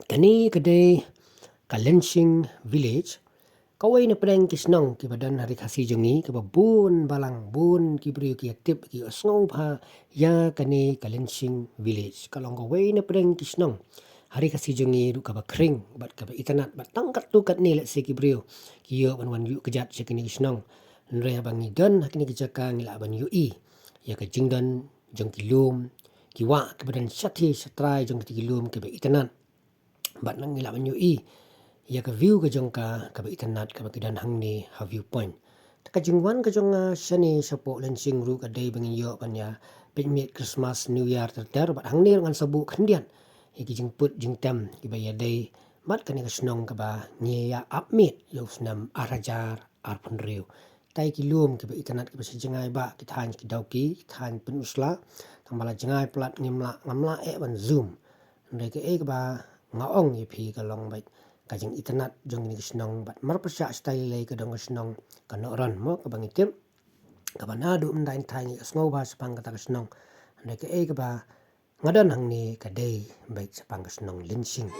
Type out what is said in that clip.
Kani kedai Kalensing Village. Kawai na pedang kisnong ki badan hari kasih jongi ke bun balang bun ki beri ki tip ki osngau pha ya kani Kalensing Village. Kalau kawai na pedang kisnong hari kasih jongi ru ka kring bat ka itanat bat tangkat tu kat ni let se ki beri ki yo ban wan yu kejat se kini kisnong. Nre bang idan hakini kejaka ngila ban yu i. Ya ka jingdan jong ki lum ki wa ke badan syati syatrai jong ki lum ke itanat bat nang ngila ban yu i. Ya ka view ka jong ka itanat ka kidan hang ni ha viewpoint. Taka jingwan ka jong shani sapo Lensing ru ka day bangin yo pan ya picnic Christmas New Year ter bat hang ni ngan sabu kendian. Ya ki jingput jingtam ki ba ya day mat ka ni ka snong ka ba nye ya upmeet yo snam arajar arpun riu. Tai ki lum ki ba itanat ka ba jengai ba ki than ki dauki than pen usla tambala jengai plat ngimla ngamla ban zoom. Ndai ka ka ba ngaong ye phi ka long bai kajing itanat jong ni kisnong bat marpasya style lay kadang kisnong kanoran mo kabang itim kabanado undain tangi asngau ba sapang kata kisnong andai ka ba ngadan hang ni kadai baik sapang kisnong Lensing.